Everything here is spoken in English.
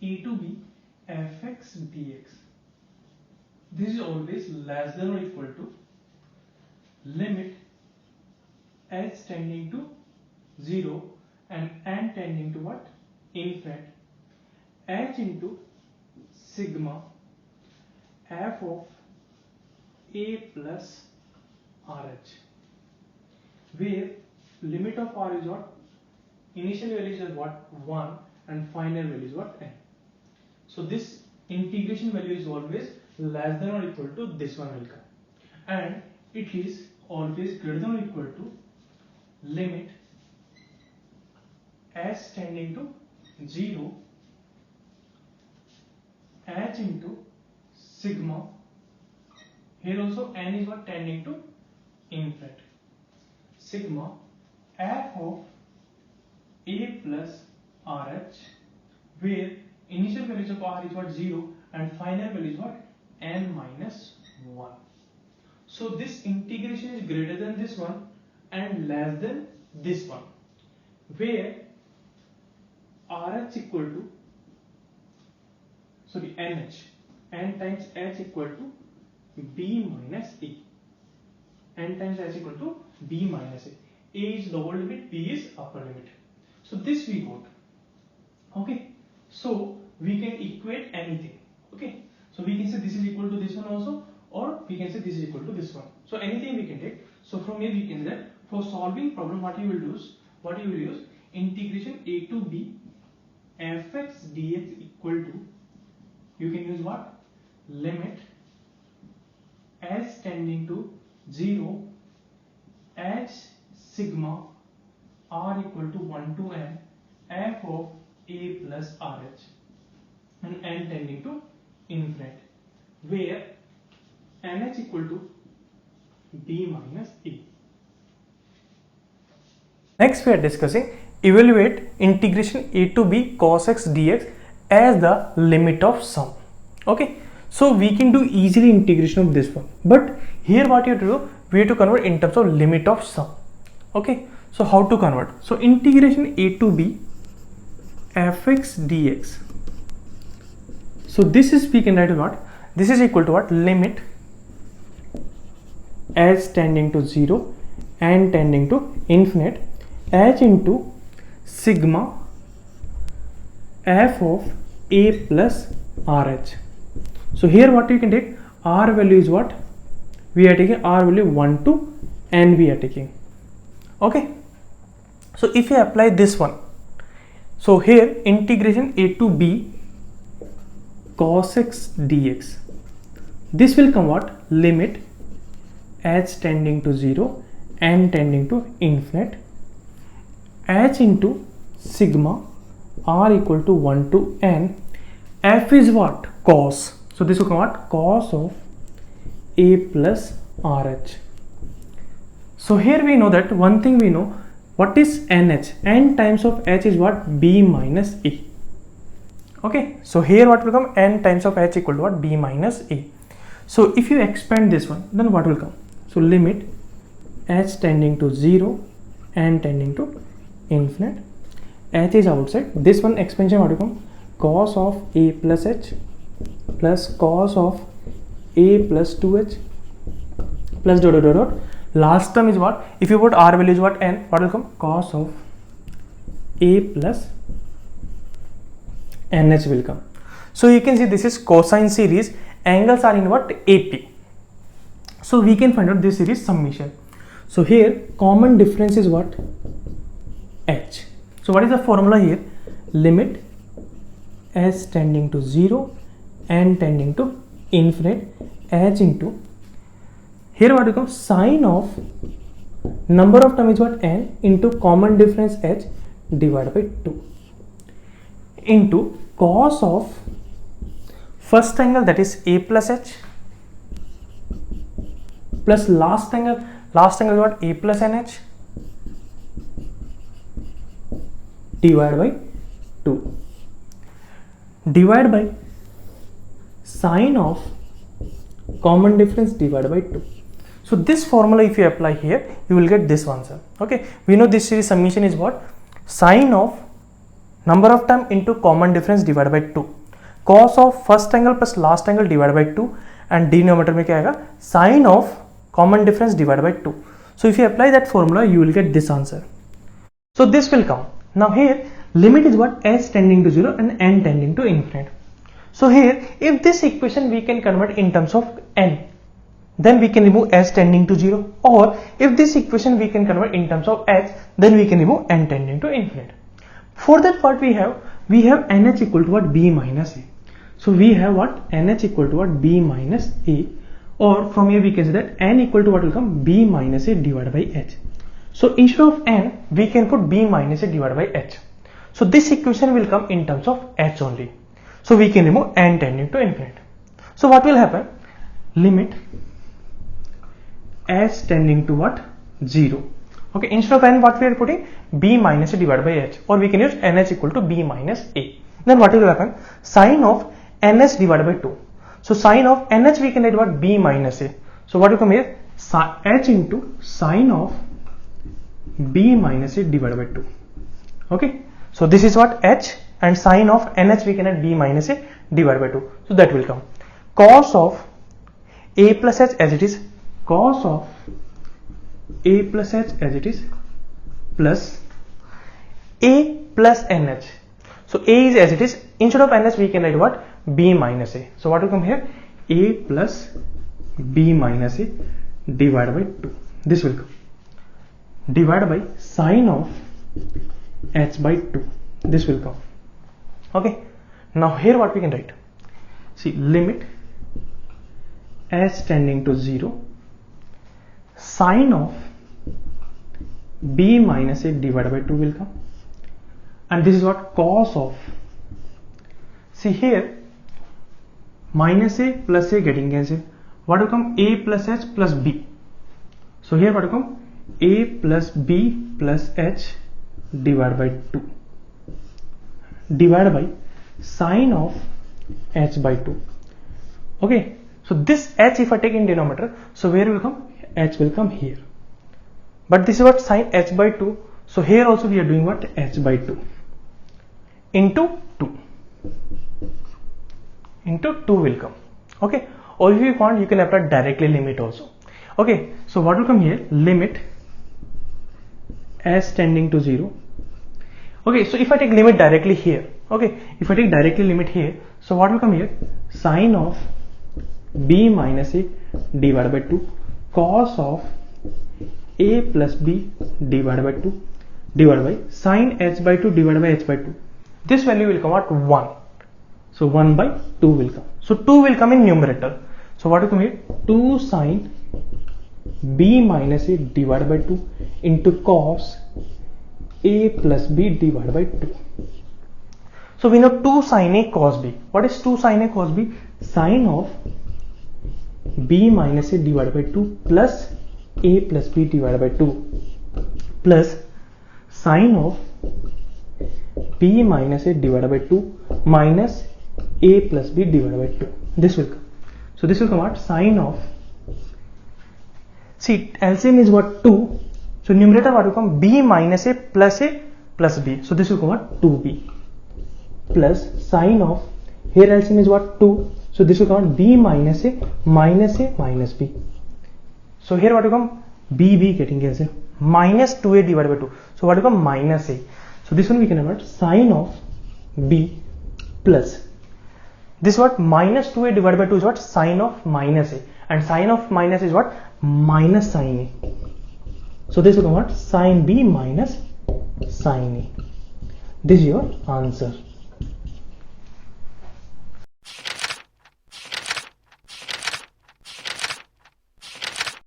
a to b fx dx. This is always less than or equal to limit h tending to 0 and n tending to what? Infinite. H into sigma f of a plus rh, where limit of r is what? Initial value is what? 1 and final value is what? N. So this integration value is always less than or equal to this one will come, and it is always greater than or equal to limit s tending to 0 h into sigma, here also n is what? Tending to infinite, sigma f of a plus rh, where initial values of r is what? 0 and final value is what? N minus 1. So this integration is greater than this one and less than this one, where rh equal to nh, n times h equal to b minus a, n times h equal to b minus a. A is lower limit, b is upper limit. So this we got. Okay, so we can equate anything. Okay, so we can say this is equal to this one also, or we can say this is equal to this one. So anything we can take. So from here we can say that for solving problem, what you will use integration a to b fx dx equal to, you can use what? Limit s tending to 0 h sigma r equal to 1 to n f of a plus rh, and n tending to infinite, where nh equal to b minus a. Next we are discussing evaluate integration a to b cos x dx as the limit of sum. Okay, so we can do easily integration of this one, but here what you have to do, we have to convert in terms of limit of sum. Okay, so how to convert? So integration a to b fx dx, so this is, we can write what? This is equal to what? Limit h tending to 0 and tending to infinite h into sigma f of a plus rh. So here what you can take, r value is what? We are taking r value 1 to n we are taking. Okay, so if you apply this one, so here integration a to b cos x dx, this will come what? Limit h tending to 0 and tending to infinite h into sigma r equal to 1 to n, f is what? Cos. So this will come what? Cos of a plus rh. So here we know that one thing we know, what is nh? N times of h is what? B minus a. Okay, so here what will come? N times of h equal to what? B minus a. So if you expand this one, then what will come? So limit h tending to 0 and tending to infinite, h is outside, this one expansion what will come? Cos of a plus h plus cos of a plus 2h plus dot dot dot dot. Last term is what? If you put r value is what? N, what will come? Cos of a plus nh will come. So you can see this is cosine series, angles are in what? AP. So we can find out this series summation. So here common difference is what? H. So what is the formula here? Limit s tending to 0 and tending to infinite h into, here what becomes? Sine of number of term is what? N into common difference h divided by 2 into cos of first angle, that is a plus h, plus last angle is what? A plus nh divided by 2 divided by sine of common difference divided by 2. So this formula if you apply here, you will get this answer. Okay, we know this series summation is what? Sine of number of term into common difference divided by 2. cos of first angle plus last angle divide by 2 and denominator में क्या आएगा sin of common difference divide by 2. So if you apply that formula you will get this answer. So this will come. Now here limit is what? S tending to 0 and n tending to infinite. So here if this equation we can convert in terms of n, then we can remove s tending to 0, or if this equation we can convert in terms of h, then we can remove n tending to infinite. For that what we have nh equal to what? B minus a. So we have what? nh equal to what? B minus a, or from here we can say that n equal to what will come? B minus a divided by h. So instead of n we can put b minus a divided by h. So this equation will come in terms of h only. So we can remove n tending to infinite. So what will happen? Limit s tending to what? 0. Okay, instead of n what we are putting? B minus a divided by h, or we can use nh equal to b minus a. Then what will happen? Sin of ns divided by 2. So sin of nh we can write what? B minus a. So what will come here? H into sin of b minus a divided by 2. Okay, so this is what? H, and sin of nh we can write b minus a divided by 2. So that will come cos of a plus h as it is, cos of a plus h as it is, plus a plus nh. So a is as it is, instead of nh we can write what? B minus a. So what will come here? A plus b minus a divided by 2. This will come divided by sin of h by 2. This will come. Okay, now here what we can write? See, limit s tending to 0, sin of b minus a divided by 2 will come, and this is what? Cos of, see here, minus a plus a getting cancelled. What will come? A plus h plus b. So here what will come? A plus b plus h divided by 2 divided by sin of h by 2. Okay, so this h if I take in denominator, so where will come? H will come here, but this is what? Sin h by 2. So here also we are doing what? H by 2 into 2 will come. Okay, or if you want you can apply directly limit also. Okay, so what will come here? Limit s tending to 0. Okay, so if I take limit directly here, okay, if I take directly limit here, so what will come here? Sin of b minus a divided by 2, cos of a plus b divided by 2 divided by sin h by 2 divided by h by 2. This value will come out 1. So 1 by 2 will come. So 2 will come in numerator. So what will come here? 2 sin b minus a divided by 2 into cos a plus b divided by 2. So we know 2 sin a cos b. What is 2 sin a cos b? Sin of b minus a divided by 2 plus a plus b divided by 2 plus sin of b minus a divided by 2 minus a plus b divided by 2. This will come. So this will come out sin of, see LCM is what? 2. So numerator what will come? B minus a plus b. So this will come out 2b plus sin of, here LCM is what? 2. So this will come out b minus a minus b. So here what will come? b getting cancelled, minus 2a divided by 2. So what will come? Minus a. So this one we can write sin of b plus, this what? Minus 2a divided by 2 is what? Sin of minus a, and sin of minus is what? Minus sin a. So this will come out sin b minus sin a. This is your answer.